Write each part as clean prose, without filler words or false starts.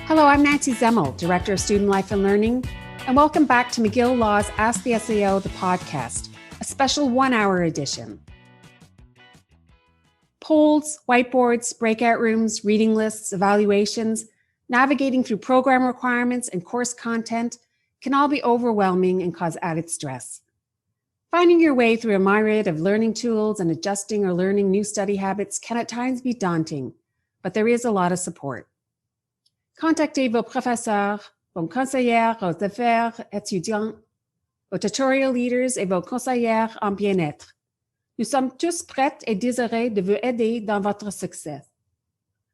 Hello, I'm Nancy Zemmel, Director of Student Life and Learning, and welcome back to McGill Law's Ask the SAO, the podcast, a special one-hour edition. Polls, whiteboards, breakout rooms, reading lists, evaluations, navigating through program requirements and course content can all be overwhelming and cause added stress. Finding your way through a myriad of learning tools and adjusting or learning new study habits can at times be daunting, but there is a lot of support. Contactez vos professeurs, vos conseillères aux affaires étudiants, vos tutorial leaders et vos conseillères en bien-être. Nous sommes tous prêts et désireux de vous aider dans votre succès.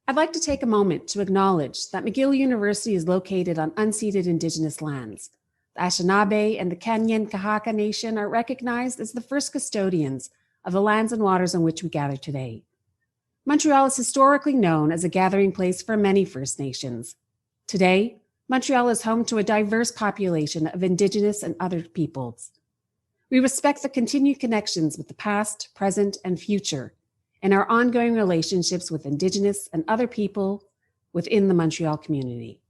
I'd like to take a moment to acknowledge that McGill University is located on unceded Indigenous lands. The Anishinaabe and the Kanyen-Kahaka Nation are recognized as the first custodians of the lands and waters on which we gather today. Montreal is historically known as a gathering place for many First Nations. Today, Montreal is home to a diverse population of Indigenous and other peoples. We respect the continued connections with the past, present, and future, and our ongoing relationships with Indigenous and other people within the Montreal community.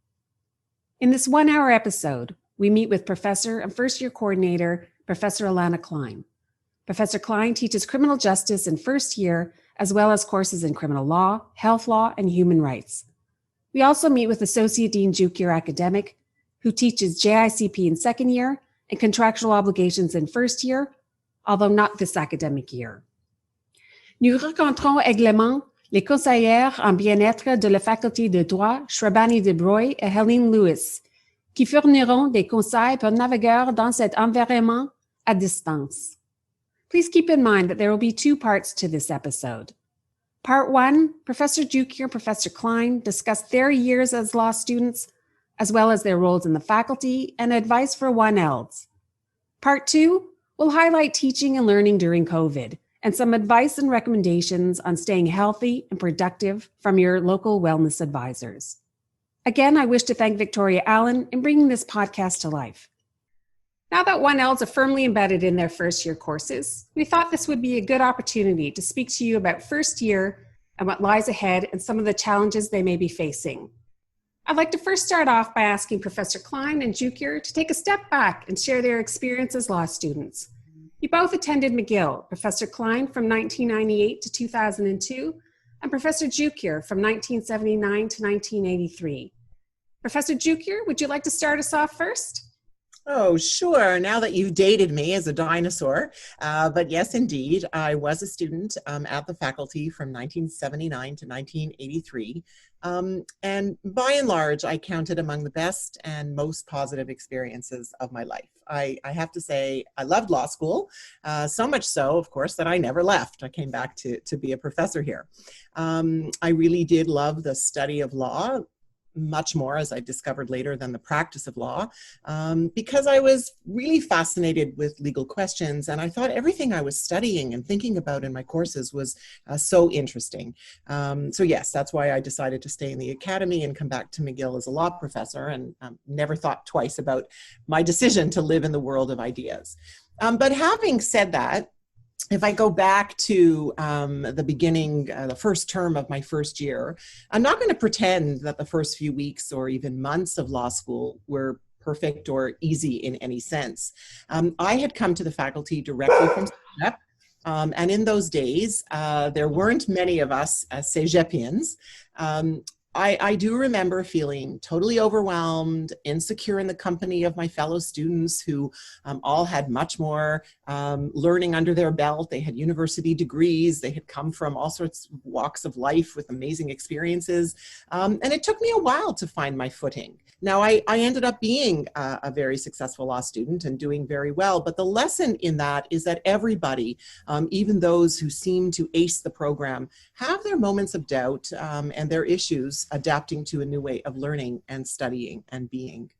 In this one-hour episode, we meet with Professor and first-year coordinator, Professor Alana Klein. Professor Klein teaches criminal justice in first year, as well as courses in criminal law, health law, and human rights. We also meet with Associate Dean Jukier Academic, who teaches JICP in second year and contractual obligations in first year, although not this academic year. Nous rencontrons également les conseillères en bien-être de la Faculté de droit, Shrabani Debroy et Heleen Loohuis, qui fourniront des conseils pour naviguer dans cet environnement à distance. Please keep in mind that there will be two parts to this episode. Part one, Professor Jukier and Professor Klein discuss their years as law students, as well as their roles in the faculty and advice for 1Ls. Part two, will highlight teaching and learning during COVID and some advice and recommendations on staying healthy and productive from your local wellness advisors. Again, I wish to thank Victoria Allen in bringing this podcast to life. Now that 1Ls are firmly embedded in their first year courses, we thought this would be a good opportunity to speak to you about first year and what lies ahead and some of the challenges they may be facing. I'd like to first start off by asking Professor Klein and Jukier to take a step back and share their experience as law students. You both attended McGill, Professor Klein from 1998 to 2002, and Professor Jukier from 1979 to 1983. Professor Jukier, would you like to start us off first? Oh, sure. Now that you've dated me as a dinosaur. But yes, indeed, I was a student at the faculty from 1979 to 1983. And by and large, I counted among the best and most positive experiences of my life. I have to say, I loved law school, so much so, of course, that I never left. I came back to be a professor here. I really did love the study of law, much more, as I discovered later, than the practice of law, because I was really fascinated with legal questions, and I thought everything I was studying and thinking about in my courses was so interesting. So yes, that's why I decided to stay in the academy and come back to McGill as a law professor, and never thought twice about my decision to live in the world of ideas. But having said that, if I go back to the beginning, the first term of my first year, I'm not going to pretend that the first few weeks or even months of law school were perfect or easy in any sense. I had come to the faculty directly from Cégep, and in those days, there weren't many of us Cégepians. I do remember feeling totally overwhelmed, insecure in the company of my fellow students who all had much more learning under their belt. They had university degrees. They had come from all sorts of walks of life with amazing experiences. And it took me a while to find my footing. Now, I ended up being a very successful law student and doing very well. But the lesson in that is that everybody, even those who seem to ace the program, have their moments of doubt and their issues adapting to a new way of learning and studying and being.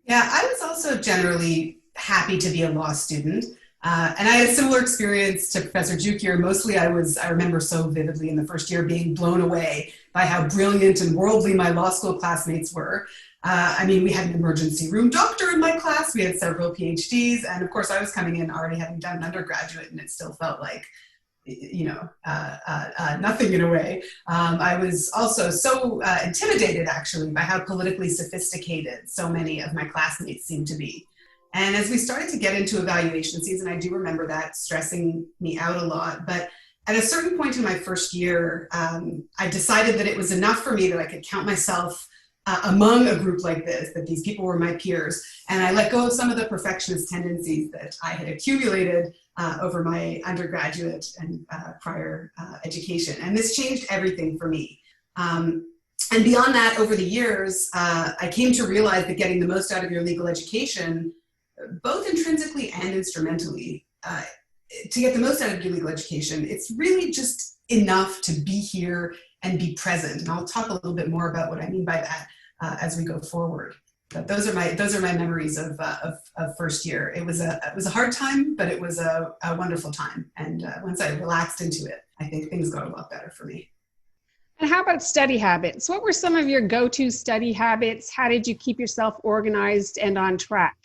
Yeah, I was also generally happy to be a law student. And I had a similar experience to Professor Jukier. Mostly I remember so vividly in the first year being blown away by how brilliant and worldly my law school classmates were. I mean, we had an emergency room doctor in my class. We had several PhDs. And of course, I was coming in already having done an undergraduate, and it still felt like nothing in a way. I was also so intimidated, actually, by how politically sophisticated so many of my classmates seemed to be. And as we started to get into evaluation season, I do remember that stressing me out a lot. But at a certain point in my first year, I decided that it was enough for me that I could count myself among a group like this, that these people were my peers. And I let go of some of the perfectionist tendencies that I had accumulated over my undergraduate and prior education. And this changed everything for me. And beyond that, over the years, I came to realize that getting the most out of your legal education, both intrinsically and instrumentally, to get the most out of your legal education, it's really just enough to be here and be present. And I'll talk a little bit more about what I mean by that as we go forward. But those are my memories of first year. It was a hard time, but it was a wonderful time. And once I relaxed into it, I think things got a lot better for me. And how about study habits? What were some of your go-to study habits? How did you keep yourself organized and on track?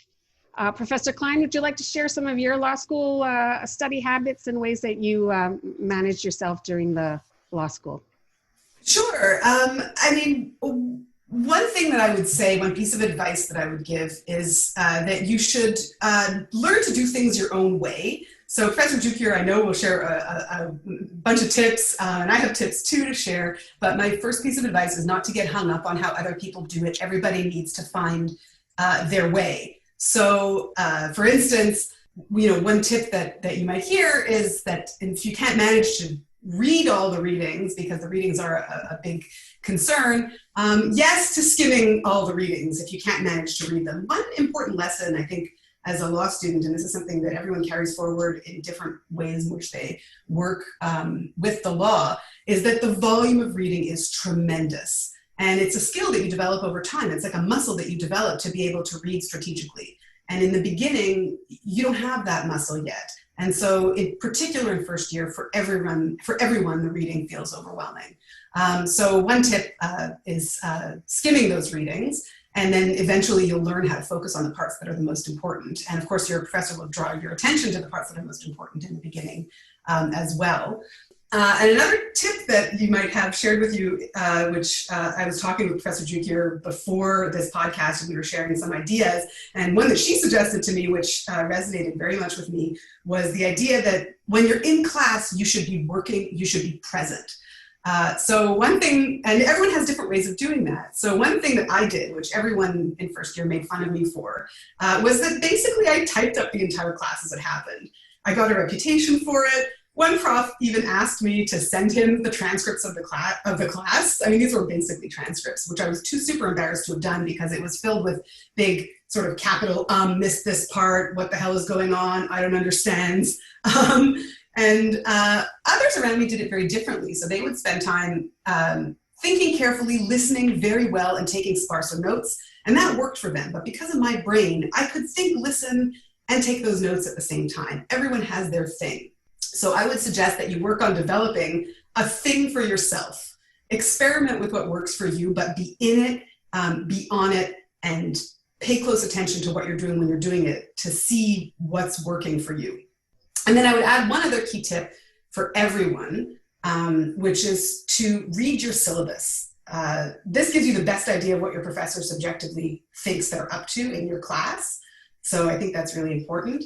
Professor Klein, would you like to share some of your law school study habits and ways that you managed yourself during the law school? Sure. I mean, one thing that I would say, one piece of advice that I would give is that you should learn to do things your own way. So Professor Jukier, I know, will share a bunch of tips, and I have tips too to share, but my first piece of advice is not to get hung up on how other people do it. Everybody needs to find their way. So, for instance, one tip that you might hear is that if you can't manage to read all the readings, because the readings are a big concern, yes to skimming all the readings if you can't manage to read them. One important lesson, I think, as a law student, and this is something that everyone carries forward in different ways in which they work with the law, is that the volume of reading is tremendous. And it's a skill that you develop over time. It's like a muscle that you develop to be able to read strategically. And in the beginning, you don't have that muscle yet. And so in particular in first year, for everyone, the reading feels overwhelming. So one tip is skimming those readings, and then eventually you'll learn how to focus on the parts that are the most important. And of course, your professor will draw your attention to the parts that are most important in the beginning as well. And another tip that you might have shared with you, which I was talking with Professor Jukier before this podcast, and we were sharing some ideas, and one that she suggested to me, which resonated very much with me, was the idea that when you're in class, you should be working, you should be present. So one thing, and everyone has different ways of doing that. So one thing that I did, which everyone in first year made fun of me for, was that basically I typed up the entire class as it happened. I got a reputation for it. One prof even asked me to send him the transcripts of the class. I mean, these were basically transcripts, which I was too super embarrassed to have done because it was filled with big sort of capital, missed this part, what the hell is going on, I don't understand. And others around me did it very differently. So they would spend time thinking carefully, listening very well, and taking sparser notes. And that worked for them. But because of my brain, I could think, listen, and take those notes at the same time. Everyone has their thing. So I would suggest that you work on developing a thing for yourself. Experiment with what works for you, but be in it, be on it, and pay close attention to what you're doing when you're doing it to see what's working for you. And then I would add one other key tip for everyone, which is to read your syllabus. This gives you the best idea of what your professor subjectively thinks they're up to in your class. So I think that's really important.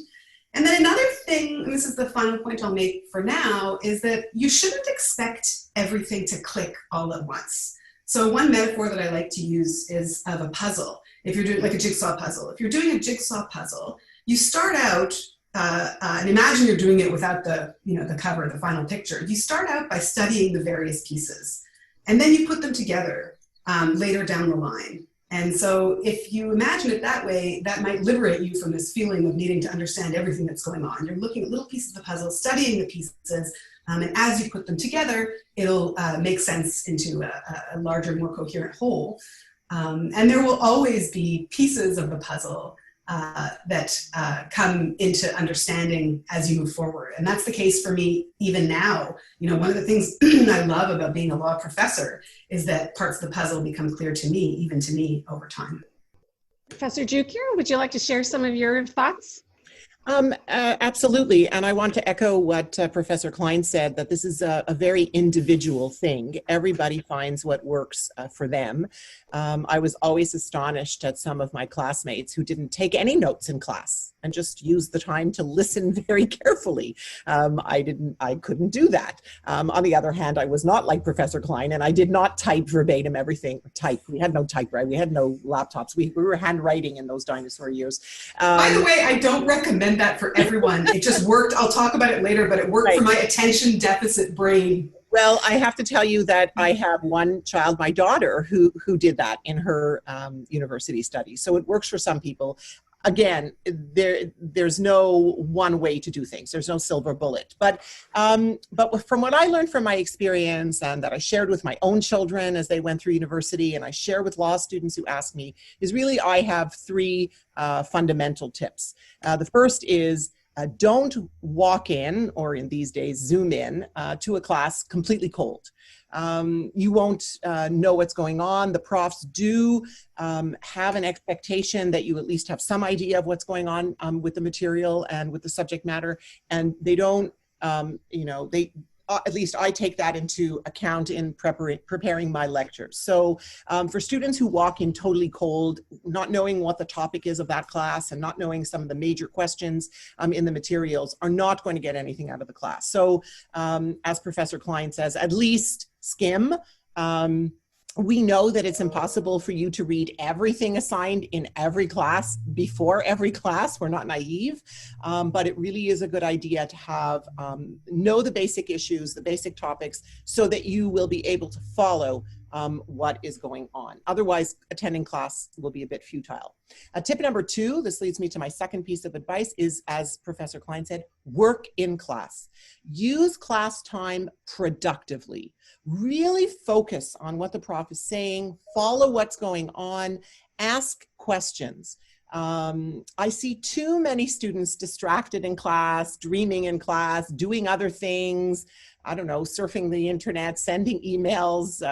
And then another thing, and this is the final point I'll make for now, is that you shouldn't expect everything to click all at once. So one metaphor that I like to use is of a puzzle. If you're doing like a jigsaw puzzle, if you're doing a jigsaw puzzle, you start out, and imagine you're doing it without the cover, the final picture. You start out by studying the various pieces, and then you put them together later down the line. And so if you imagine it that way, that might liberate you from this feeling of needing to understand everything that's going on. You're looking at little pieces of the puzzle, studying the pieces, and as you put them together, it'll make sense into a larger, more coherent whole. And there will always be pieces of the puzzle that come into understanding as you move forward. And that's the case for me even now. One of the things I love about being a law professor is that parts of the puzzle become clear to me, even to me over time. Professor Jukier, would you like to share some of your thoughts? Absolutely. And I want to echo what Professor Klein said, that this is a very individual thing. Everybody finds what works for them. I was always astonished at some of my classmates who didn't take any notes in class and just used the time to listen very carefully. I couldn't do that. On the other hand, I was not like Professor Klein, and I did not type verbatim everything. We had no typewriter. We had no laptops. We were handwriting in those dinosaur years. By the way, I don't recommend that for everyone. It just worked. I'll talk about it later, but it worked for my attention deficit brain. Well, I have to tell you that I have one child, my daughter, who did that in her university studies. So it works for some people. Again, there's no one way to do things. There's no silver bullet. But from what I learned from my experience, and that I shared with my own children as they went through university, and I share with law students who ask me, is really I have three fundamental tips. The first is don't walk in, or in these days, Zoom in to a class completely cold. You won't know what's going on. The profs do have an expectation that you at least have some idea of what's going on with the material and with the subject matter, and they don't, at least I take that into account in preparing my lectures. So for students who walk in totally cold, not knowing what the topic is of that class and not knowing some of the major questions in the materials, are not going to get anything out of the class. So as Professor Klein says, at least skim. We know that it's impossible for you to read everything assigned in every class before every class. We're not naive, but it really is a good idea to have, know the basic issues, the basic topics, so that you will be able to follow what is going on. Otherwise, attending class will be a bit futile. Tip number 2, this leads me to my second piece of advice, is, as Professor Klein said, work in class. Use class time productively. Really focus on what the prof is saying, follow what's going on, ask questions. I see too many students distracted in class, dreaming in class, doing other things, I don't know, surfing the internet, sending emails,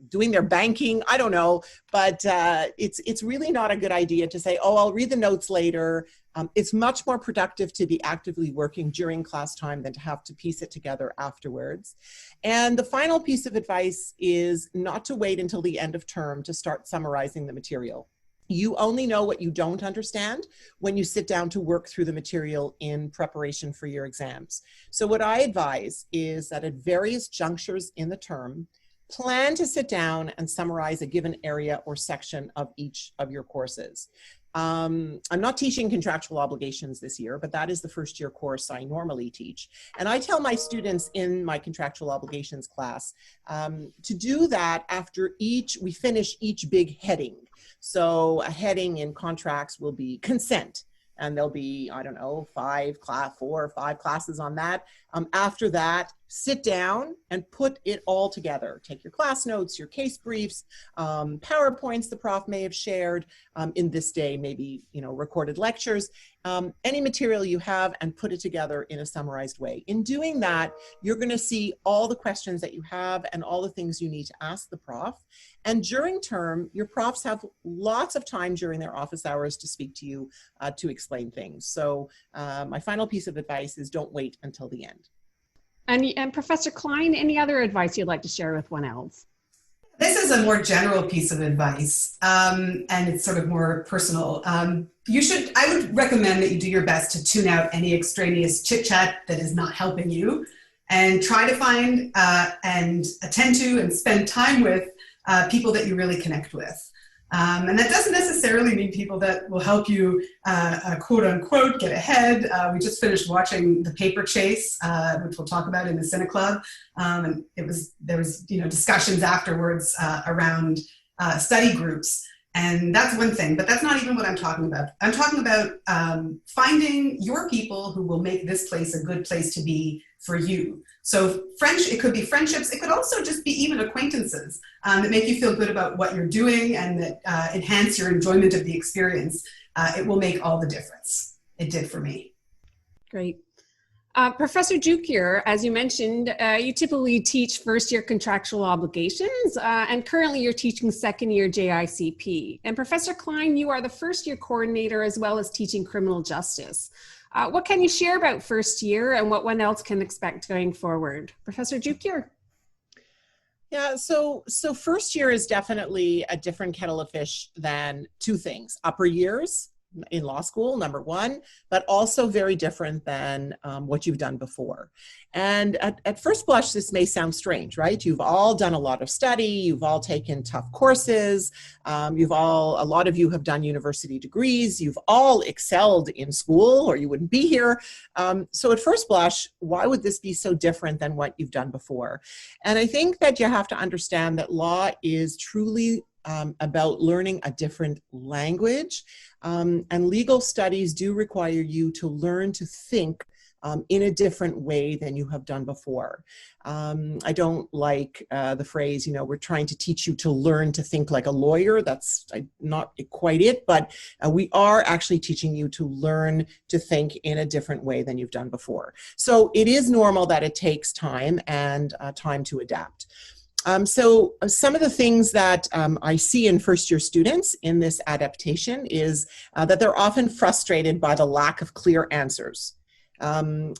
doing their banking, I don't know, but it's really not a good idea to say, oh, I'll read the notes later. It's much more productive to be actively working during class time than to have to piece it together afterwards. And the final piece of advice is not to wait until the end of term to start summarizing the material. You only know what you don't understand when you sit down to work through the material in preparation for your exams. So what I advise is that at various junctures in the term, plan to sit down and summarize a given area or section of each of your courses. I'm not teaching contractual obligations this year, but that is the first year course I normally teach. And I tell my students in my contractual obligations class to do that after we finish each big heading. So a heading in contracts will be consent, and there'll be, I don't know, 4 or 5 classes on that. After that, sit down and put it all together. Take your class notes, your case briefs, PowerPoints the prof may have shared, in this day, maybe, recorded lectures, any material you have, and put it together in a summarized way. In doing that, you're going to see all the questions that you have and all the things you need to ask the prof. And during term, your profs have lots of time during their office hours to speak to you, to explain things. So my final piece of advice is don't wait until the end. And Professor Klein, any other advice you'd like to share with one else? This is a more general piece of advice, and it's sort of more personal. I would recommend that you do your best to tune out any extraneous chit-chat that is not helping you, and try to find and attend to and spend time with people that you really connect with. And that doesn't necessarily mean people that will help you, quote unquote, get ahead. We just finished watching The Paper Chase, which we'll talk about in the Cine Club. And there was discussions afterwards around study groups. And that's one thing, but that's not even what I'm talking about. I'm talking about finding your people who will make this place a good place to be for you. So it could be friendships. It could also just be even acquaintances that make you feel good about what you're doing and that enhance your enjoyment of the experience. It will make all the difference. It did for me. Great. Professor Jukier, as you mentioned, you typically teach first-year contractual obligations, and currently you're teaching second-year JICP. And Professor Klein, you are the first-year coordinator as well as teaching criminal justice. What can you share about first year and what one else can expect going forward? Professor Jukier. Yeah, so first year is definitely a different kettle of fish than two things: upper years in law school, number one, but also very different than what you've done before. And at first blush, this may sound strange, right? You've all done a lot of study, you've all taken tough courses, a lot of you have done university degrees, you've all excelled in school or you wouldn't be here. So at first blush, why would this be so different than what you've done before? And I think that you have to understand that law is truly about learning a different language, and legal studies do require you to learn to think in a different way than you have done before. I don't like the phrase, we're trying to teach you to learn to think like a lawyer. That's not quite it, but we are actually teaching you to learn to think in a different way than you've done before. So it is normal that it takes time and time to adapt. So some of the things that I see in first-year students in this adaptation is that they're often frustrated by the lack of clear answers.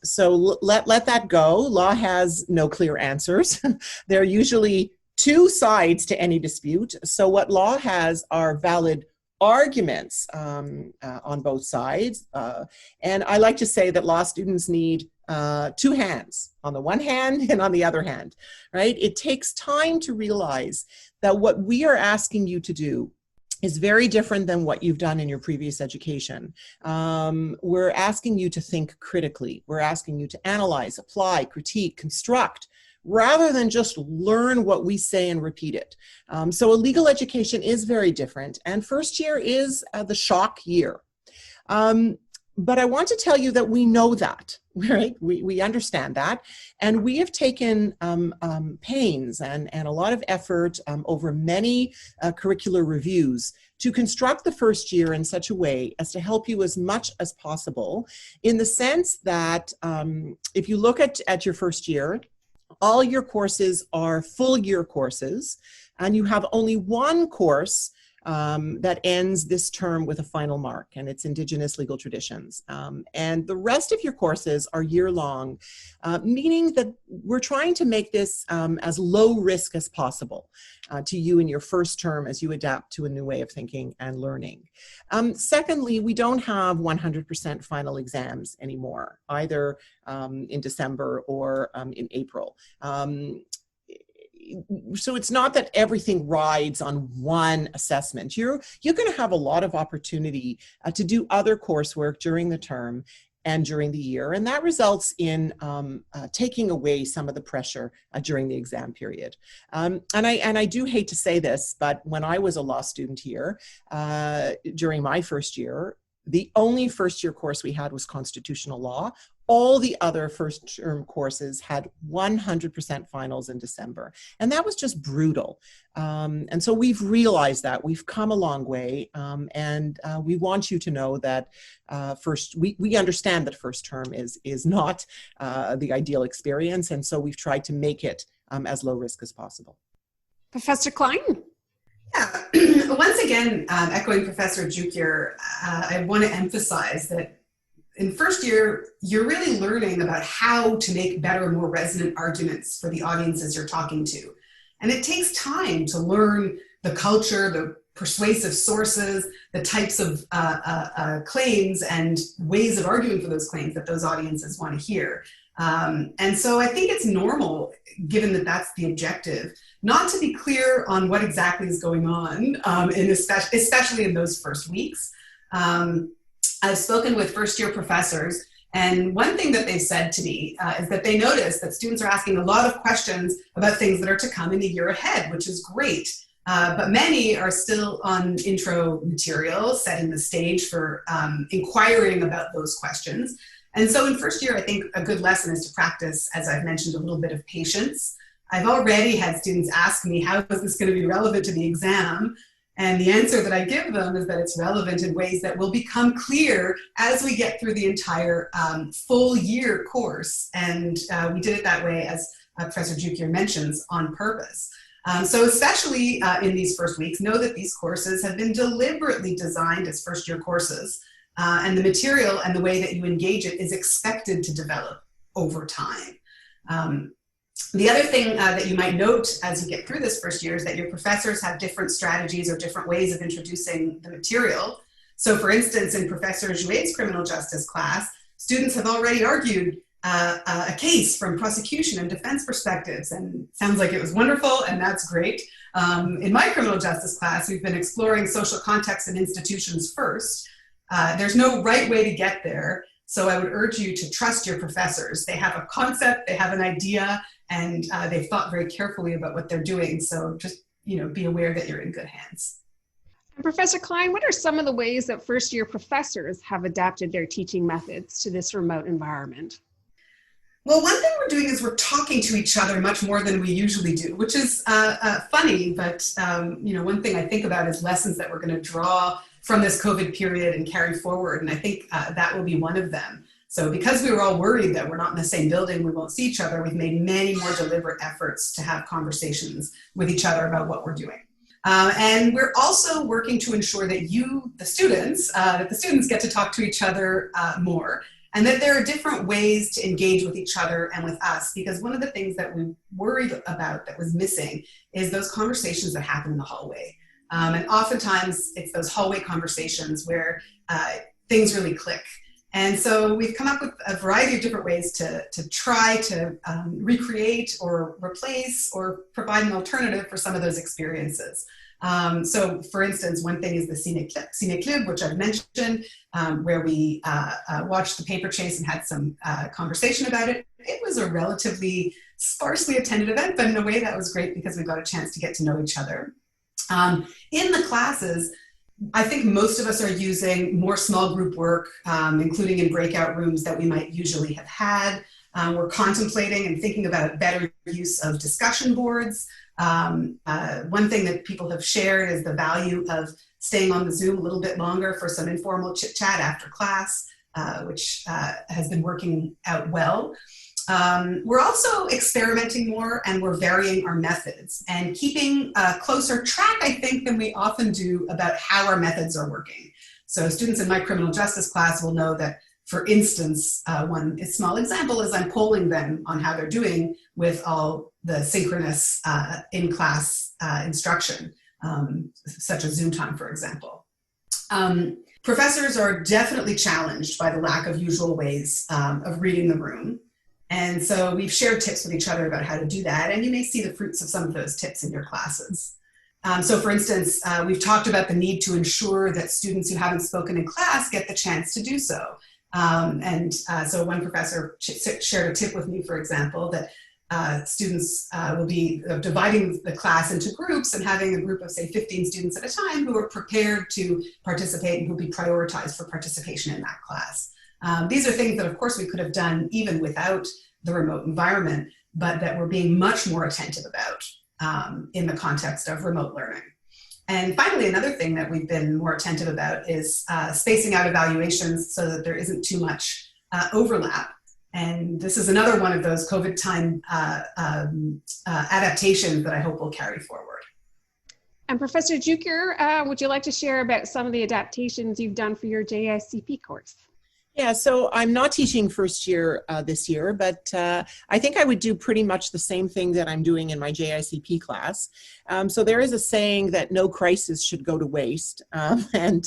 So let that go. Law has no clear answers. There are usually two sides to any dispute. So what law has are valid arguments on both sides. And I like to say that law students need two hands, on the one hand and on the other hand, right? It takes time to realize that what we are asking you to do is very different than what you've done in your previous education. We're asking you to think critically. We're asking you to analyze, apply, critique, construct, rather than just learn what we say and repeat it. So a legal education is very different, and first year is the shock year. But I want to tell you that we know that, right? We understand that, and we have taken pains and a lot of effort over many curricular reviews to construct the first year in such a way as to help you as much as possible, in the sense that if you look at your first year, all your courses are full year courses, and you have only one course that ends this term with a final mark, and it's Indigenous Legal Traditions. And the rest of your courses are year-long, meaning that we're trying to make this as low risk as possible to you in your first term as you adapt to a new way of thinking and learning. Secondly, we don't have 100% final exams anymore, either in December or in April. So it's not that everything rides on one assessment. You're going to have a lot of opportunity to do other coursework during the term and during the year, and that results in taking away some of the pressure during the exam period. And I do hate to say this, but when I was a law student here, during my first year, the only first year course we had was constitutional law. All the other first term courses had 100% finals in December. And that was just brutal. And so we've realized that. We've come a long way. And we want you to know that we understand that first term is not the ideal experience. And so we've tried to make it as low risk as possible. Professor Klein? Yeah, once again, echoing Professor Jukier, I want to emphasize that in first year, you're really learning about how to make better, more resonant arguments for the audiences you're talking to. And it takes time to learn the culture, the persuasive sources, the types of claims and ways of arguing for those claims that those audiences want to hear. And so I think it's normal, given that that's the objective, not to be clear on what exactly is going on, especially in those first weeks. I've spoken with first-year professors, and one thing that they've said to me is that they notice that students are asking a lot of questions about things that are to come in the year ahead, which is great. But many are still on intro material, setting the stage for inquiring about those questions. And so in first year, I think a good lesson is to practice, as I've mentioned, a little bit of patience. I've already had students ask me, how is this going to be relevant to the exam? And the answer that I give them is that it's relevant in ways that will become clear as we get through the entire full year course. And we did it that way, as Professor Jukier mentions, on purpose. So especially in these first weeks, know that these courses have been deliberately designed as first year courses, and the material and the way that you engage it is expected to develop over time. The other thing that you might note as you get through this first year is that your professors have different strategies or different ways of introducing the material. So for instance, in Professor Jukier's criminal justice class, students have already argued a case from prosecution and defense perspectives, and sounds like it was wonderful, and that's great. In my criminal justice class, we've been exploring social contexts and institutions first. There's no right way to get there, so I would urge you to trust your professors. They have a concept, they have an idea, and they've thought very carefully about what they're doing, so just be aware that you're in good hands. And Professor Klein, what are some of the ways that first-year professors have adapted their teaching methods to this remote environment? Well, one thing we're doing is we're talking to each other much more than we usually do, which is funny, but one thing I think about is lessons that we're going to draw from this COVID period and carry forward, and I think that will be one of them. So because we were all worried that we're not in the same building, we won't see each other, we've made many more deliberate efforts to have conversations with each other about what we're doing. And we're also working to ensure that the students get to talk to each other more, and that there are different ways to engage with each other and with us, because one of the things that we worried about that was missing is those conversations that happen in the hallway. And oftentimes it's those hallway conversations where things really click. And so we've come up with a variety of different ways to try to recreate or replace or provide an alternative for some of those experiences. So for instance, one thing is the Cine Club, which I've mentioned, where we watched the paper chase and had some conversation about it. It was a relatively sparsely attended event, but in a way that was great because we got a chance to get to know each other. In the classes, I think most of us are using more small group work, including in breakout rooms that we might usually have had. We're contemplating and thinking about better use of discussion boards. One thing that people have shared is the value of staying on the Zoom a little bit longer for some informal chit chat after class, which has been working out well. We're also experimenting more, and we're varying our methods and keeping a closer track, I think, than we often do about how our methods are working. So students in my criminal justice class will know that, for instance, one small example is I'm polling them on how they're doing with all the synchronous in-class instruction, such as Zoom time, for example. Professors are definitely challenged by the lack of usual ways of reading the room. And so we've shared tips with each other about how to do that, and you may see the fruits of some of those tips in your classes. So for instance, we've talked about the need to ensure that students who haven't spoken in class get the chance to do so. So one professor shared a tip with me, for example, that students will be dividing the class into groups and having a group of, say, 15 students at a time who are prepared to participate and who will be prioritized for participation in that class. These are things that, of course, we could have done even without the remote environment, but that we're being much more attentive about in the context of remote learning. And finally, another thing that we've been more attentive about is spacing out evaluations so that there isn't too much overlap. And this is another one of those COVID time adaptations that I hope will carry forward. And Professor Jukier, would you like to share about some of the adaptations you've done for your JICP course? Yeah, so I'm not teaching first year this year, but I think I would do pretty much the same thing that I'm doing in my JICP class. So there is a saying that no crisis should go to waste. And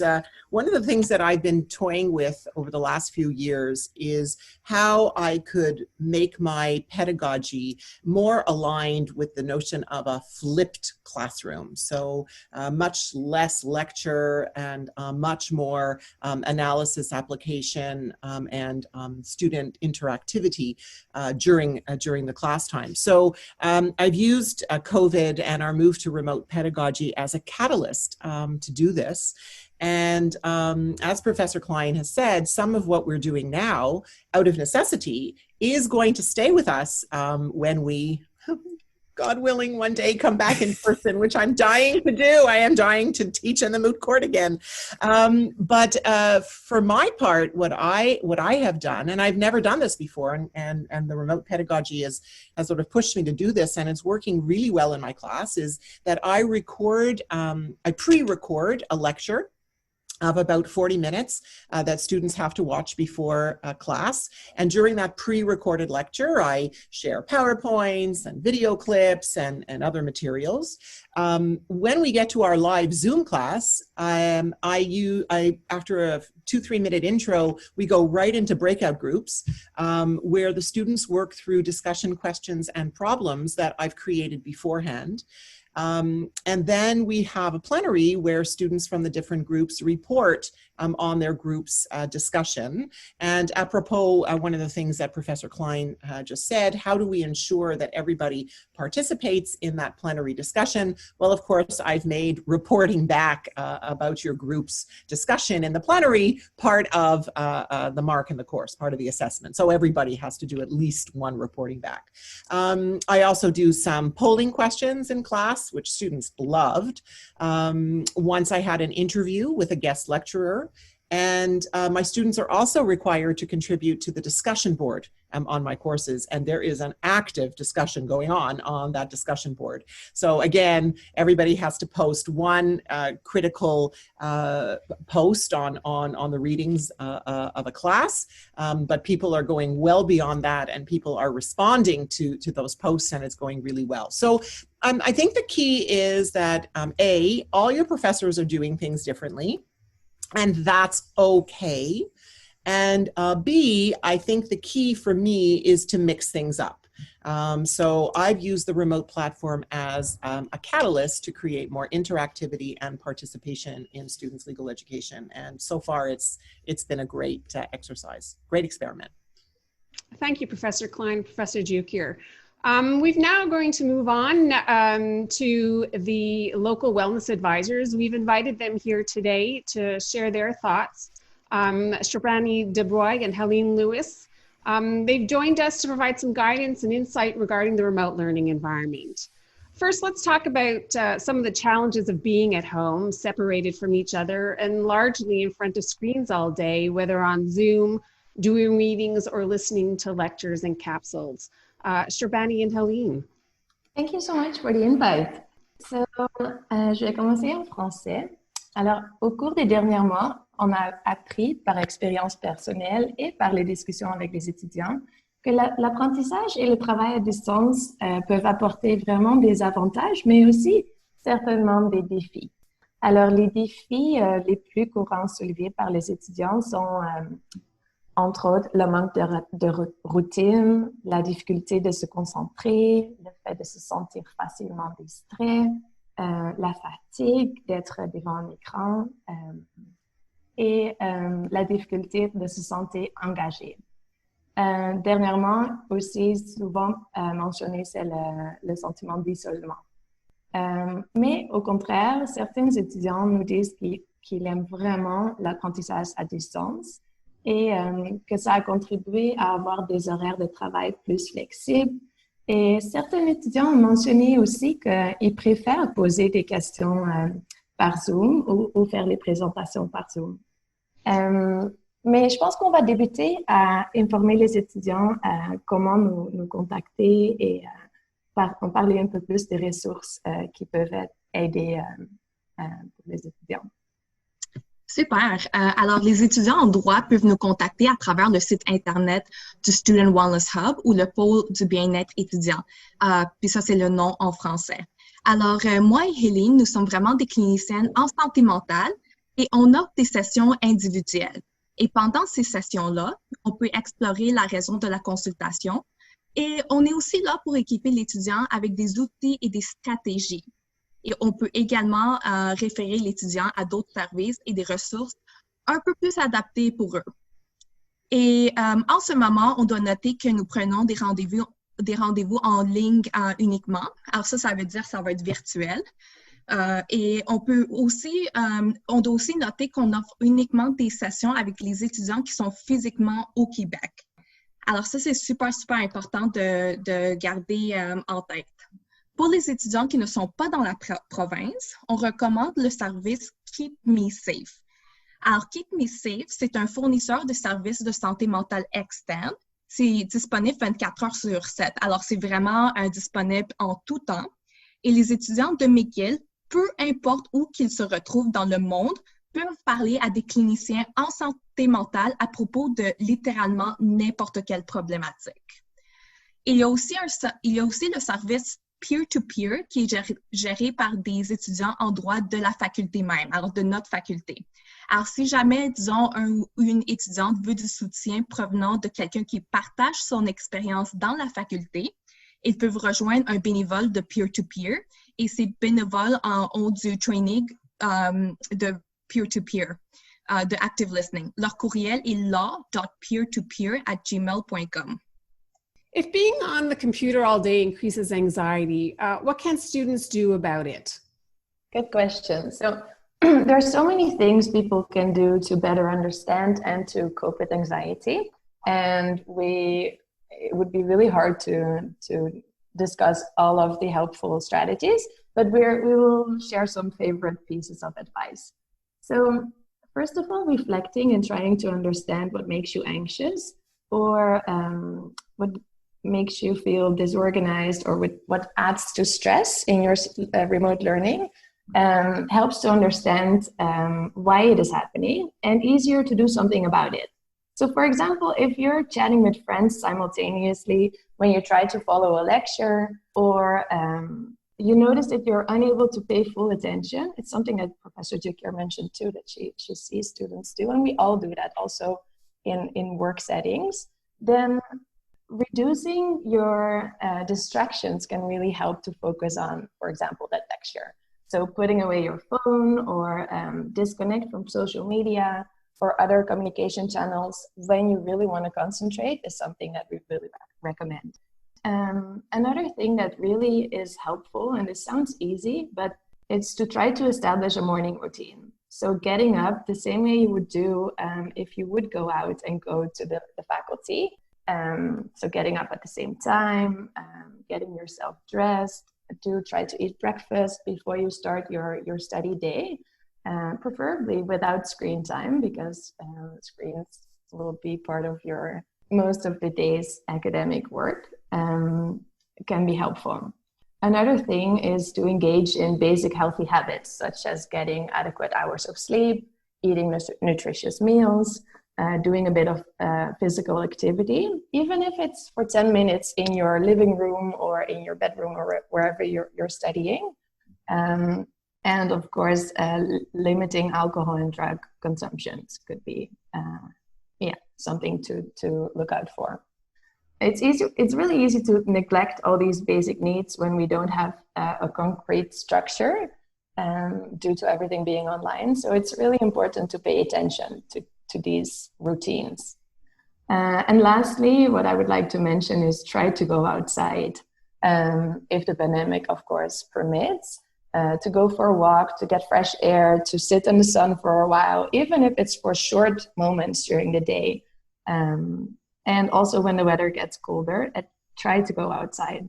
one of the things that I've been toying with over the last few years is how I could make my pedagogy more aligned with the notion of a flipped classroom. So much less lecture and much more analysis, application, and student interactivity during the class time. So I've used COVID and our move to remote pedagogy as a catalyst to do this. And as Professor Klein has said, some of what we're doing now, out of necessity, is going to stay with us when we God willing, one day come back in person, which I'm dying to do. I am dying to teach in the moot court again. But for my part, what I have done, and I've never done this before, and the remote pedagogy has sort of pushed me to do this, and it's working really well in my class, is that I pre-record a lecture of about 40 minutes that students have to watch before class. And during that pre-recorded lecture, I share PowerPoints and video clips and other materials. When we get to our live Zoom class, after a 2-3 minute intro, we go right into breakout groups where the students work through discussion questions and problems that I've created beforehand. And then we have a plenary where students from the different groups report on their group's discussion. And apropos, one of the things that Professor Klein just said, how do we ensure that everybody participates in that plenary discussion? Well, of course, I've made reporting back about your group's discussion in the plenary part of the mark in the course, part of the assessment. So everybody has to do at least one reporting back. I also do some polling questions in class, which students loved. Once I had an interview with a guest lecturer, and my students are also required to contribute to the discussion board on my courses, and there is an active discussion going on that discussion board. So again, everybody has to post one critical post on the readings of a class, but people are going well beyond that, and people are responding to those posts, and it's going really well. So I think the key is that A, all your professors are doing things differently, and that's okay. And B, I think the key for me is to mix things up. So I've used the remote platform as a catalyst to create more interactivity and participation in students' legal education. And so far, it's been a great exercise, great experiment. Thank you, Professor Klein, Professor Jukier. We've now going to move on to the local wellness advisors. We've invited them here today to share their thoughts. Shrabani Debroy and Heleen Loohuis. They've joined us to provide some guidance and insight regarding the remote learning environment. First, let's talk about some of the challenges of being at home, separated from each other, and largely in front of screens all day, whether on Zoom, doing readings, or listening to lectures and capsules. Shrabani and Heleen. Thank you so much for the invite. So, je vais commencer en français. Alors, au cours des derniers mois, on a appris par expérience personnelle et par les discussions avec les étudiants que l'apprentissage et le travail à distance peuvent apporter vraiment des avantages, mais aussi certainement des défis. Alors, les défis les plus courants soulevés par les étudiants sont entre autres, le manque de routine, la difficulté de se concentrer, le fait de se sentir facilement distrait, la fatigue d'être devant un écran et la difficulté de se sentir engagé. Dernièrement, aussi souvent mentionné, c'est le sentiment d'isolement. Mais au contraire, certains étudiants nous disent qu'ils aiment vraiment l'apprentissage à distance et que ça a contribué à avoir des horaires de travail plus flexibles. Et certains étudiants ont mentionné aussi qu'ils préfèrent poser des questions par Zoom ou faire les présentations par Zoom. Mais je pense qu'on va débuter à informer les étudiants comment nous contacter et en parler un peu plus des ressources qui peuvent aider pour les étudiants. Super. Alors, les étudiants en droit peuvent nous contacter à travers le site Internet du Student Wellness Hub ou le pôle du bien-être étudiant. Puis ça, c'est le nom en français. Alors, moi et Heleen, nous sommes vraiment des cliniciennes en santé mentale et on offre des sessions individuelles. Et pendant ces sessions-là, on peut explorer la raison de la consultation et on est aussi là pour équiper l'étudiant avec des outils et des stratégies. Et on peut également référer l'étudiant à d'autres services et des ressources un peu plus adaptées pour eux. Et en ce moment, on doit noter que nous prenons des rendez-vous en ligne uniquement. Alors ça veut dire que ça va être virtuel. Et on doit aussi noter qu'on offre uniquement des sessions avec les étudiants qui sont physiquement au Québec. Alors ça, c'est super, super important de garder en tête. Pour les étudiants qui ne sont pas dans la province, on recommande le service Keep Me Safe. Alors, Keep Me Safe, c'est un fournisseur de services de santé mentale externe. C'est disponible 24 heures sur 7. Alors, c'est vraiment disponible en tout temps. Et les étudiants de McGill, peu importe où qu'ils se retrouvent dans le monde, peuvent parler à des cliniciens en santé mentale à propos de littéralement n'importe quelle problématique. Il y a aussi le service peer-to-peer qui est géré par des étudiants en droit de la faculté même, alors de notre faculté. Alors, si jamais, disons, une étudiante veut du soutien provenant de quelqu'un qui partage son expérience dans la faculté, ils peuvent rejoindre un bénévole de peer-to-peer et ces bénévoles ont du training de peer-to-peer, de active listening. Leur courriel est law.peertopeer@gmail.com. If being on the computer all day increases anxiety, what can students do about it? Good question. So there are so many things people can do to better understand and to cope with anxiety. And it would be really hard to discuss all of the helpful strategies, but we will share some favorite pieces of advice. So first of all, reflecting and trying to understand what makes you anxious or what makes you feel disorganized or what adds to stress in your remote learning helps to understand why it is happening and easier to do something about it. So for example, if you're chatting with friends simultaneously when you try to follow a lecture or you notice that you're unable to pay full attention, it's something that Professor Jukier mentioned too, that she sees students do, and we all do that also in work settings, then reducing your distractions can really help to focus on, for example, that lecture. So putting away your phone or disconnect from social media or other communication channels when you really want to concentrate is something that we really recommend. Another thing that really is helpful, and it sounds easy, but it's to try to establish a morning routine. So getting up the same way you would do if you would go out and go to the faculty. So getting up at the same time, getting yourself dressed, to try to eat breakfast before you start your study day, preferably without screen time, because screens will be part of your most of the day's academic work, can be helpful. Another thing is to engage in basic healthy habits, such as getting adequate hours of sleep, eating nutritious meals, doing a bit of physical activity, even if it's for 10 minutes in your living room or in your bedroom or wherever you're studying. And of course, limiting alcohol and drug consumptions could be something to look out for. It's really easy to neglect all these basic needs when we don't have a concrete structure due to everything being online. So it's really important to pay attention to these routines. And lastly, what I would like to mention is try to go outside if the pandemic, of course, permits, to go for a walk, to get fresh air, to sit in the sun for a while, even if it's for short moments during the day. And also when the weather gets colder, try to go outside.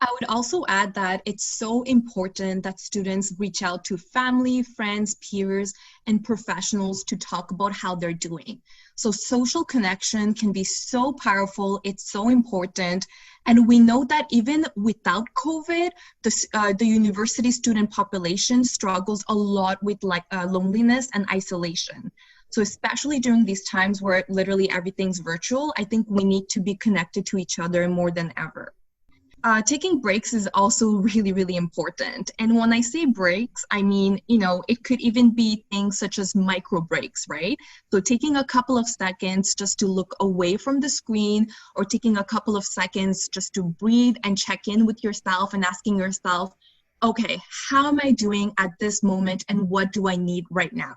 I would also add that it's so important that students reach out to family, friends, peers, and professionals to talk about how they're doing. So social connection can be so powerful. It's so important. And we know that even without COVID, the university student population struggles a lot with loneliness and isolation. So especially during these times where literally everything's virtual, I think we need to be connected to each other more than ever. Taking breaks is also really, really important. And when I say breaks, I mean, it could even be things such as micro breaks, right? So taking a couple of seconds just to look away from the screen, or taking a couple of seconds just to breathe and check in with yourself and asking yourself, okay, how am I doing at this moment and what do I need right now?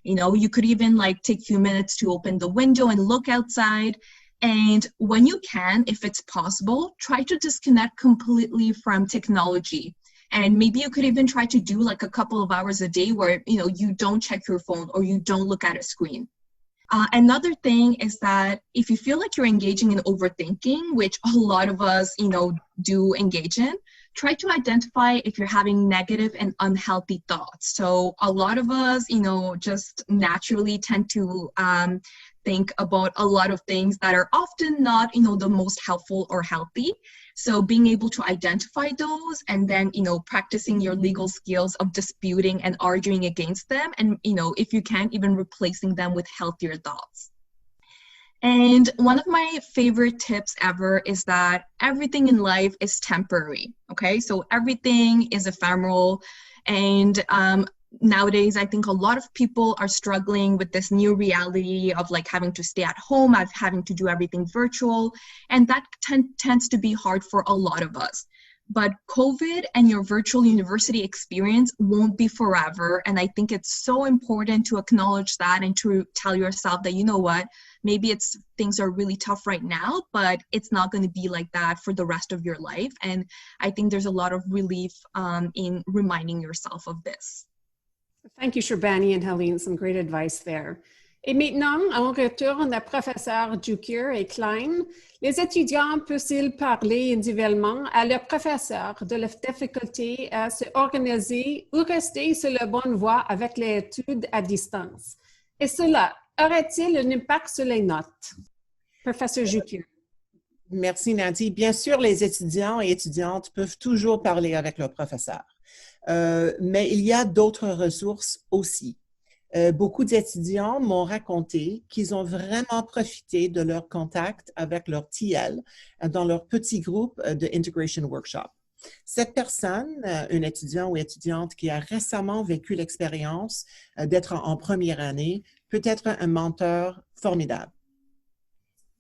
You could even take a few minutes to open the window and look outside. And when you can, if it's possible, try to disconnect completely from technology. And maybe you could even try to do a couple of hours a day where, you don't check your phone or you don't look at a screen. Another thing is that if you feel like you're engaging in overthinking, which a lot of us, do engage in, try to identify if you're having negative and unhealthy thoughts. So a lot of us, just naturally tend to think about a lot of things that are often not, the most helpful or healthy. So being able to identify those and then, practicing your legal skills of disputing and arguing against them. And, if you can, even replacing them with healthier thoughts. And one of my favorite tips ever is that everything in life is temporary, okay? So everything is ephemeral. And nowadays, I think a lot of people are struggling with this new reality of like having to stay at home, of having to do everything virtual. And that tends to be hard for a lot of us. But COVID and your virtual university experience won't be forever. And I think it's so important to acknowledge that and to tell yourself that, you know what, maybe things are really tough right now, but it's not going to be like that for the rest of your life. And I think there's a lot of relief in reminding yourself of this. Thank you, Shrabani and Heleen. Some great advice there. Et maintenant, on retourne à Professeur Jukier et Klein. Les étudiants peuvent-ils parler individuellement à leur professeur de la difficulté à se organiser ou rester sur la bonne voie avec l'étude à distance? Et cela aurait-il un impact sur les notes? Professeur Jukier. Merci, Nadie. Bien sûr, les étudiants et étudiantes peuvent toujours parler avec leur professeur. Mais il y a d'autres ressources aussi. Beaucoup d'étudiants m'ont raconté qu'ils ont vraiment profité de leur contact avec leur TL dans leur petit groupe de Integration Workshop. Cette personne, un étudiant ou étudiante qui a récemment vécu l'expérience d'être en première année, peut être un mentor formidable.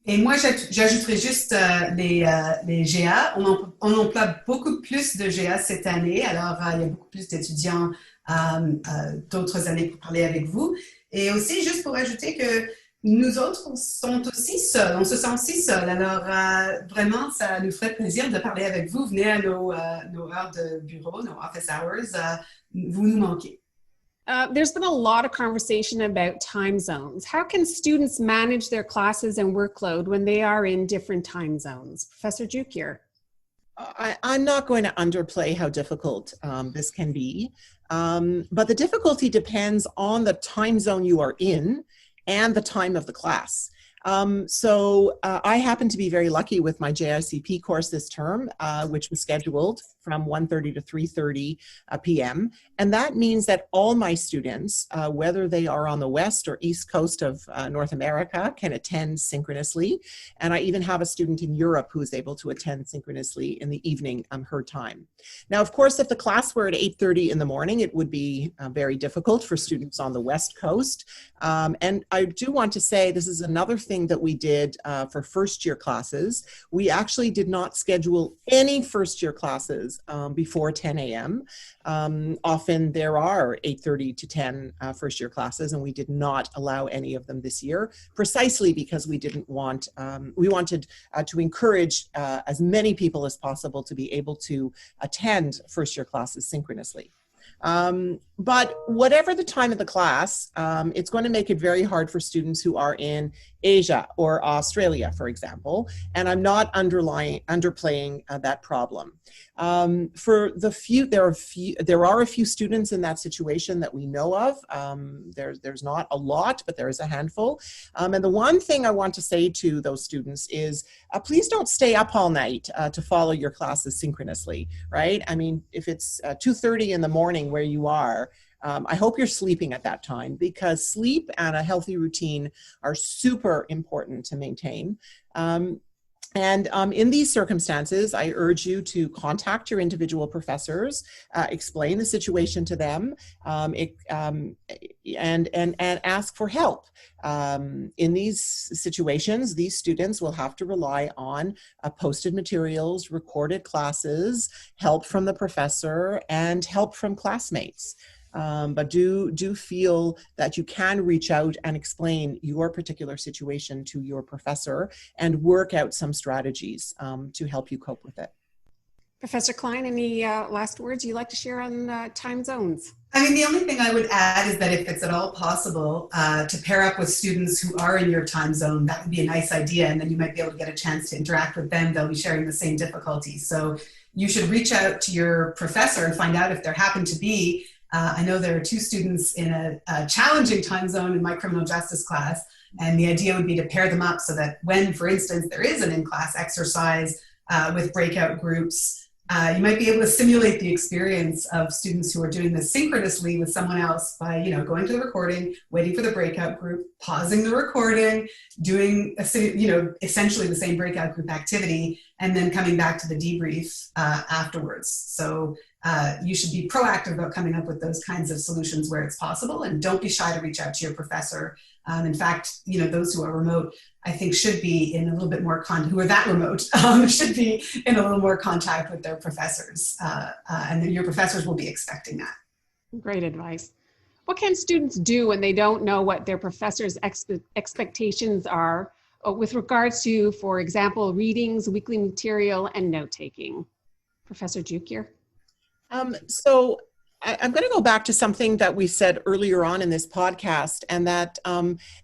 Et moi, j'ajouterais juste les GA. On emploie beaucoup plus de GA cette année. Alors, il y a beaucoup plus d'étudiants d'autres années pour parler avec vous. Et aussi, juste pour ajouter que nous autres, on se sent aussi seuls. Alors, vraiment, ça nous ferait plaisir de parler avec vous. Venez à nos heures de bureau, nos office hours. Vous nous manquez. There's been a lot of conversation about time zones. How can students manage their classes and workload when they are in different time zones? Professor Jukier. I'm not going to underplay how difficult this can be, but the difficulty depends on the time zone you are in and the time of the class. So I happen to be very lucky with my JICP course this term, which was scheduled from 1:30 to 3:30 p.m. And that means that all my students, whether they are on the west or east coast of North America, can attend synchronously. And I even have a student in Europe who is able to attend synchronously in the evening, her time. Now, of course, if the class were at 8:30 in the morning, it would be very difficult for students on the west coast. And I do want to say this is another thing that we did for first year classes. We actually did not schedule any first year classes before 10 a.m. Often there are 8:30 to 10 first year classes, and we did not allow any of them this year, precisely because we didn't want, we wanted to encourage as many people as possible to be able to attend first year classes synchronously. But whatever the time of the class, it's going to make it very hard for students who are in Asia or Australia, for example, and I'm not underplaying that problem. For the few, there are a few students in that situation that we know of. There's not a lot, but there is a handful. And the one thing I want to say to those students is, please don't stay up all night to follow your classes synchronously, right? I mean, if it's 2:30 in the morning where you are, I hope you're sleeping at that time, because sleep and a healthy routine are super important to maintain. In these circumstances, I urge you to contact your individual professors, explain the situation to them, and ask for help. In these situations, these students will have to rely on posted materials, recorded classes, help from the professor, and help from classmates. But do feel that you can reach out and explain your particular situation to your professor and work out some strategies to help you cope with it. Professor Klein, any last words you'd like to share on time zones? I mean, the only thing I would add is that if it's at all possible to pair up with students who are in your time zone, that would be a nice idea. And then you might be able to get a chance to interact with them. They'll be sharing the same difficulties. So you should reach out to your professor and find out if there happen to be, I know there are 2 students in a challenging time zone in my criminal justice class, and the idea would be to pair them up so that when, for instance, there is an in-class exercise with breakout groups, you might be able to simulate the experience of students who are doing this synchronously with someone else by, going to the recording, waiting for the breakout group, pausing the recording, doing, essentially the same breakout group activity, and then coming back to the debrief afterwards. So you should be proactive about coming up with those kinds of solutions where it's possible, and don't be shy to reach out to your professor. In fact, those who are remote, I think, should be in a little bit more who are that remote, should be in a little more contact with their professors, and then your professors will be expecting that. Great advice. What can students do when they don't know what their professor's expectations are with regards to, for example, readings, weekly material, and note-taking? Professor Jukier? So I'm going to go back to something that we said earlier on in this podcast, and that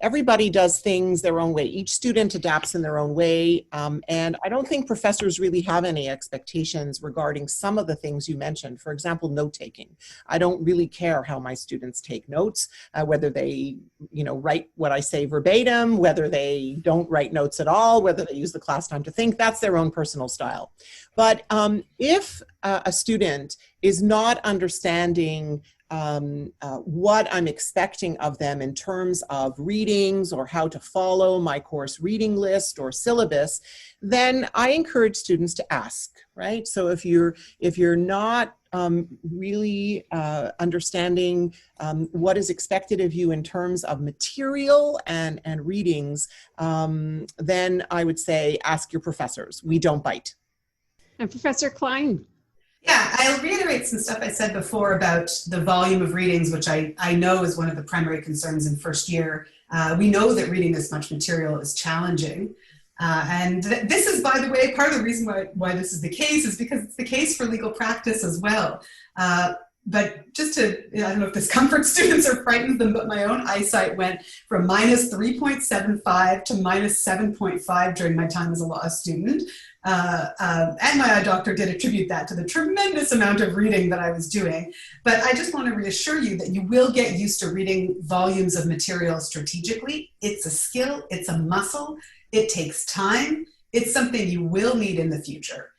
everybody does things their own way. Each student adapts in their own way, and I don't think professors really have any expectations regarding some of the things you mentioned. For example, note-taking. I don't really care how my students take notes, whether they write what I say verbatim, whether they don't write notes at all, whether they use the class time to think. That's their own personal style. But if a student is not understanding what I'm expecting of them in terms of readings or how to follow my course reading list or syllabus, then I encourage students to ask, right? So if you're not really understanding what is expected of you in terms of material and readings, then I would say ask your professors. We don't bite. And Professor Klein? Yeah, I'll reiterate some stuff I said before about the volume of readings, which I know is one of the primary concerns in first year. We know that reading this much material is challenging. And this is, by the way, part of the reason why this is the case is because it's the case for legal practice as well. But just to, I don't know if this comforts students or frightens them, but my own eyesight went from minus 3.75 to minus 7.5 during my time as a law student. And my eye doctor did attribute that to the tremendous amount of reading that I was doing. But I just want to reassure you that you will get used to reading volumes of material strategically. It's a skill, it's a muscle, it takes time, it's something you will need in the future.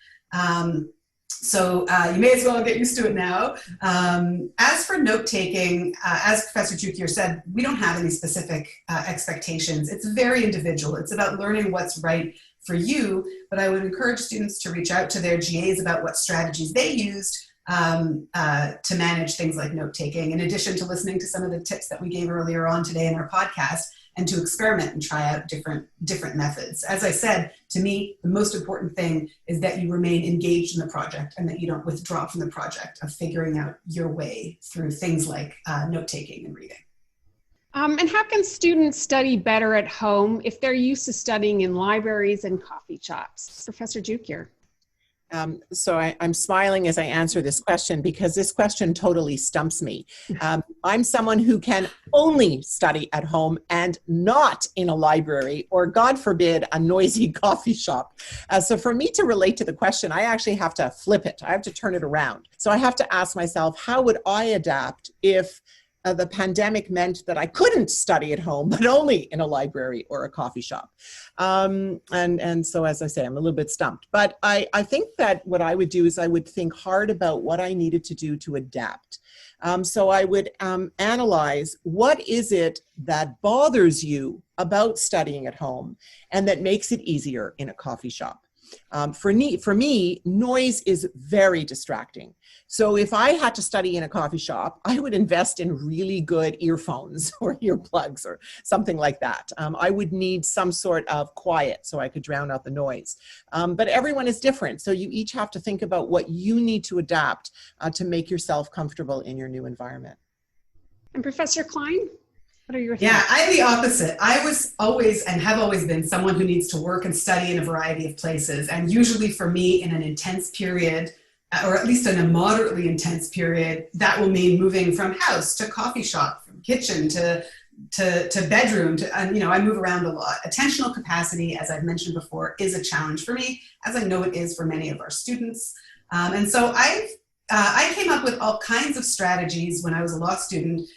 So you may as well get used to it now. As for note-taking, as Professor Jukier said, we don't have any specific expectations. It's very individual. It's about learning what's right for you, but I would encourage students to reach out to their GAs about what strategies they used to manage things like note-taking, in addition to listening to some of the tips that we gave earlier on today in our podcast, and to experiment and try out different methods. As I said, to me, the most important thing is that you remain engaged in the project and that you don't withdraw from the project of figuring out your way through things like note-taking and reading. And how can students study better at home if they're used to studying in libraries and coffee shops? Professor Jukier. So I'm smiling as I answer this question because this question totally stumps me. I'm someone who can only study at home and not in a library or, God forbid, a noisy coffee shop. So for me to relate to the question, I actually have to flip it. I have to turn it around. So I have to ask myself, how would I adapt if the pandemic meant that I couldn't study at home, but only in a library or a coffee shop? And so, as I say, I'm a little bit stumped. But I think that what I would do is I would think hard about what I needed to do to adapt. So I would analyze what is it that bothers you about studying at home and that makes it easier in a coffee shop. For me, noise is very distracting. So if I had to study in a coffee shop, I would invest in really good earphones or earplugs or something like that. I would need some sort of quiet so I could drown out the noise. But everyone is different. So you each have to think about what you need to adapt to make yourself comfortable in your new environment. And Professor Klein? What are your thoughts? Yeah, I'm the opposite. I was always and have always been someone who needs to work and study in a variety of places. And usually for me, in an intense period, or at least in a moderately intense period, that will mean moving from house to coffee shop, from kitchen to bedroom. I move around a lot. Attentional capacity, as I've mentioned before, is a challenge for me, as I know it is for many of our students. And so I came up with all kinds of strategies when I was a law student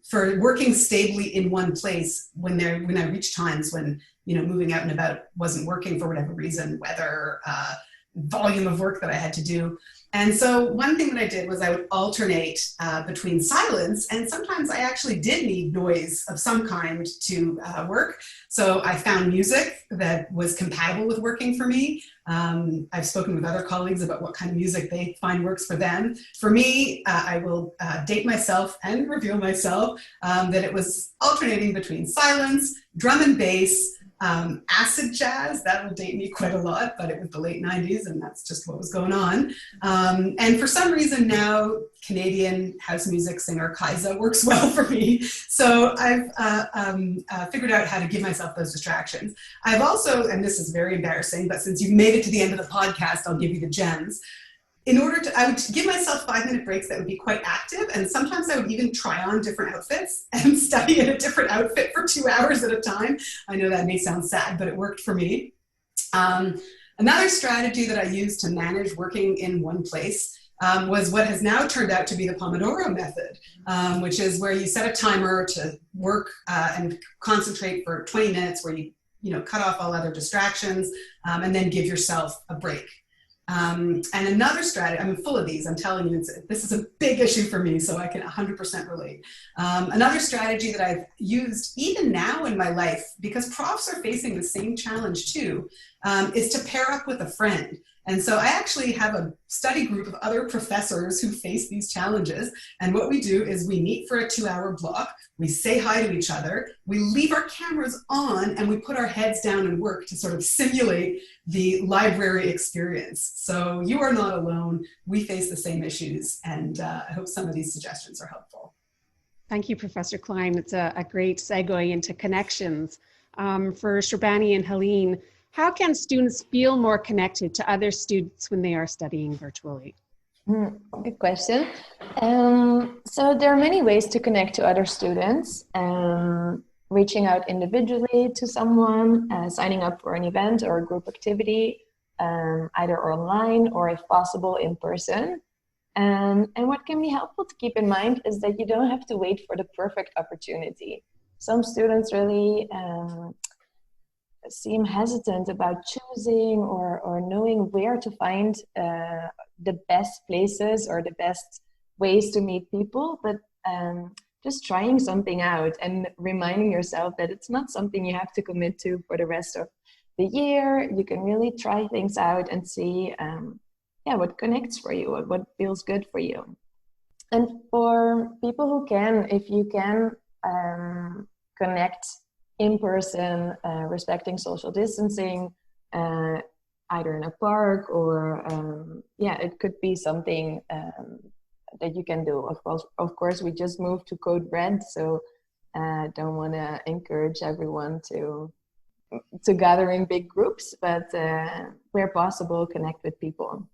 for working stably in one place when I reached times when, moving out and about wasn't working for whatever reason, weather, volume of work that I had to do. And so one thing that I did was I would alternate between silence, and sometimes I actually did need noise of some kind to work. So I found music that was compatible with working for me. I've spoken with other colleagues about what kind of music they find works for them. For me, I will date myself and reveal myself that it was alternating between silence, drum and bass, acid jazz. That will date me quite a lot, but it was the late 90s and that's just what was going on. And for some reason now, Canadian house music singer Kaisa works well for me. So I've figured out how to give myself those distractions. I've also, and this is very embarrassing, but since you've made it to the end of the podcast, I'll give you the gems. I would give myself 5-minute breaks that would be quite active, and sometimes I would even try on different outfits and study in a different outfit for 2 hours at a time. I know that may sound sad, but it worked for me. Another strategy that I used to manage working in one place was what has now turned out to be the Pomodoro Method, which is where you set a timer to work and concentrate for 20 minutes, where you cut off all other distractions and then give yourself a break. And another strategy, I'm full of these, I'm telling you, this is a big issue for me, so I can 100% relate. Another strategy that I've used even now in my life, because profs are facing the same challenge too, is to pair up with a friend. And so I actually have a study group of other professors who face these challenges. And what we do is we meet for a 2-hour block, we say hi to each other, we leave our cameras on, and we put our heads down and work to sort of simulate the library experience. So you are not alone. We face the same issues. And I hope some of these suggestions are helpful. Thank you, Professor Klein. It's a great segue into connections. For Shrabani and Heleen, how can students feel more connected to other students when they are studying virtually? Good question. So there are many ways to connect to other students. Reaching out individually to someone, signing up for an event or a group activity, either online or if possible in person. And what can be helpful to keep in mind is that you don't have to wait for the perfect opportunity. Some students really seem hesitant about choosing or knowing where to find the best places or the best ways to meet people, but just trying something out and reminding yourself that it's not something you have to commit to for the rest of the year. You can really try things out and see what connects for you, what feels good for you. And for people who can, if you can connect in person, respecting social distancing, either in a park or it could be something that you can do. Of course, we just moved to Code Red, so don't want to encourage everyone to gather in big groups, but where possible, connect with people.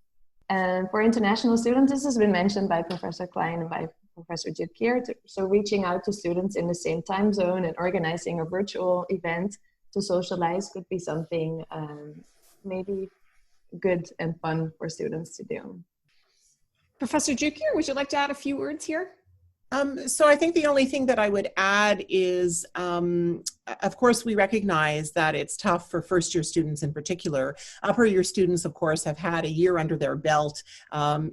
And for international students, this has been mentioned by Professor Klein and by Professor Jukier. So reaching out to students in the same time zone and organizing a virtual event to socialize could be something maybe good and fun for students to do. Professor Jukier, would you like to add a few words here? So I think the only thing that I would add is, of course, we recognize that it's tough for first-year students in particular. Upper-year students, of course, have had a year under their belt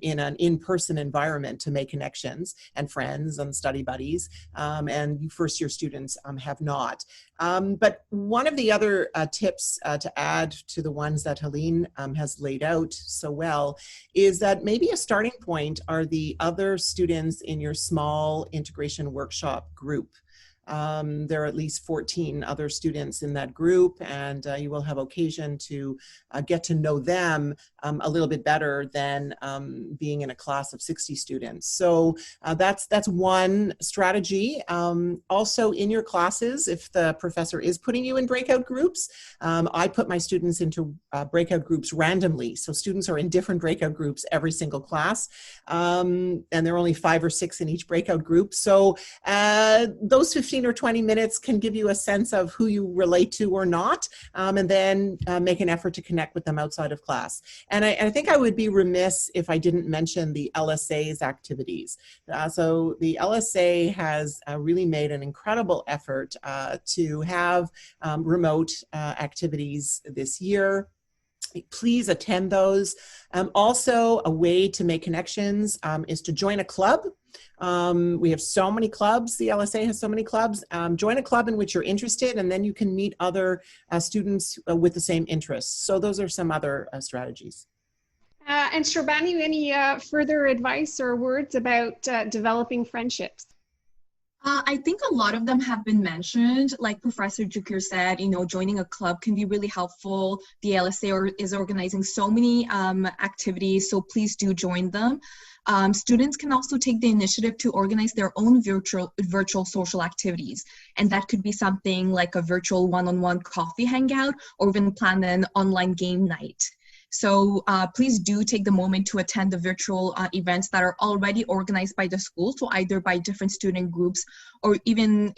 in an in-person environment to make connections and friends and study buddies, and first-year students have not. But one of the other tips to add to the ones that Heleen has laid out so well is that maybe a starting point are the other students in your small integration workshop group. There are at least 14 other students in that group, and you will have occasion to get to know them a little bit better than being in a class of 60 students. So that's one strategy. Also in your classes, if the professor is putting you in breakout groups, I put my students into breakout groups randomly. So students are in different breakout groups every single class, and there are only 5 or 6 in each breakout group. So those 15 15 or 20 minutes can give you a sense of who you relate to or not, and then make an effort to connect with them outside of class. And I think I would be remiss if I didn't mention the LSA's activities. So the LSA has really made an incredible effort to have remote activities this year. Please attend those. Also, a way to make connections is to join a club. We have so many clubs. The LSA has so many clubs. Join a club in which you're interested, and then you can meet other students with the same interests. So those are some other strategies. And Shrabani, any further advice or words about developing friendships? I think a lot of them have been mentioned. Like Professor Jukier said, joining a club can be really helpful. The LSA is organizing so many activities, so please do join them. Students can also take the initiative to organize their own virtual social activities. And that could be something like a virtual one-on-one coffee hangout, or even plan an online game night. So please do take the moment to attend the virtual events that are already organized by the school, so either by different student groups, or even,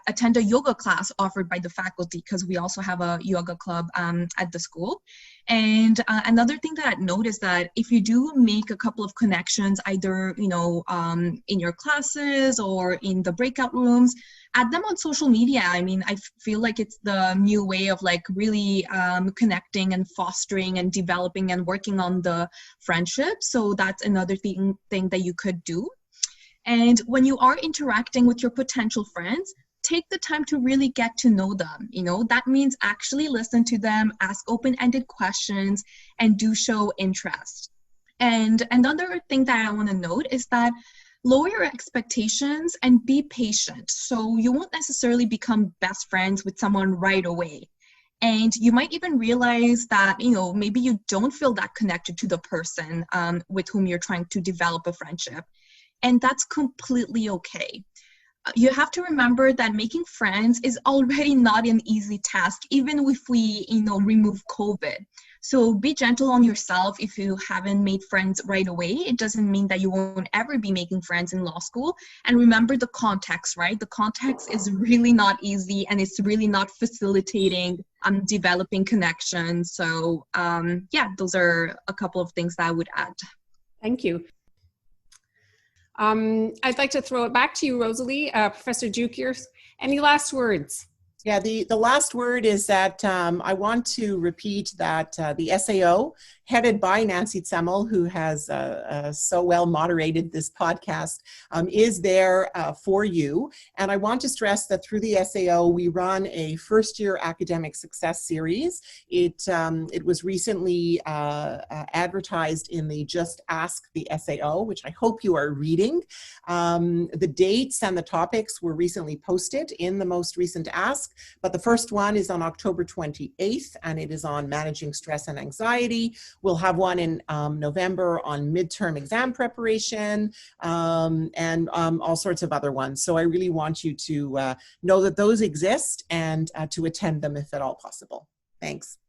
attend a yoga class offered by the faculty, because we also have a yoga club at the school. And another thing that I'd note is that if you do make a couple of connections, either, in your classes or in the breakout rooms, add them on social media. I mean, I feel like it's the new way of like really connecting and fostering and developing and working on the friendship. So that's another thing that you could do. And when you are interacting with your potential friends, take the time to really get to know them. That means actually listen to them, ask open-ended questions, and do show interest. And another thing that I want to note is that lower your expectations and be patient. So you won't necessarily become best friends with someone right away. And you might even realize that, maybe you don't feel that connected to the person with whom you're trying to develop a friendship. And that's completely okay. You have to remember that making friends is already not an easy task, even if we, remove COVID. So be gentle on yourself if you haven't made friends right away. It doesn't mean that you won't ever be making friends in law school. And remember the context, right? The context is really not easy, and it's really not facilitating developing connections. So those are a couple of things that I would add. Thank you. I'd like to throw it back to you, Rosalie. Professor Jukier, any last words? Yeah, the last word is that I want to repeat that the SAO, headed by Nancy Tsemmel, who has so well moderated this podcast, is there for you. And I want to stress that through the SAO, we run a first-year academic success series. It was recently advertised in the Just Ask the SAO, which I hope you are reading. The dates and the topics were recently posted in the most recent Ask, but the first one is on October 28th, and it is on managing stress and anxiety. We'll have one in November on midterm exam preparation, and all sorts of other ones. So I really want you to know that those exist and to attend them if at all possible. Thanks.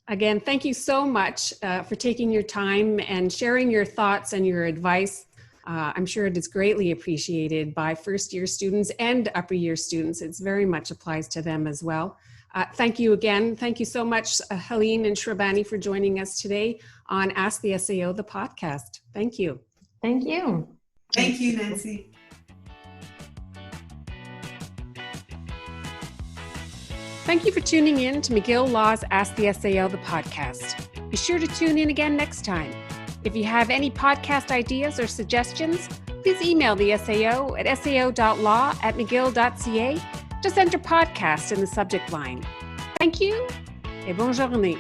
Again, thank you so much for taking your time and sharing your thoughts and your advice. I'm sure it is greatly appreciated by first-year students and upper-year students. It very much applies to them as well. Thank you again. Thank you so much, Heleen and Shrabani, for joining us today on Ask the SAO, the podcast. Thank you. Thank you. Thank you, Nancy. Thank you for tuning in to McGill Law's Ask the SAO, the podcast. Be sure to tune in again next time. If you have any podcast ideas or suggestions, please email the SAO at sao.law@mcgill.ca. Just enter podcast in the subject line. Thank you et bonne journée.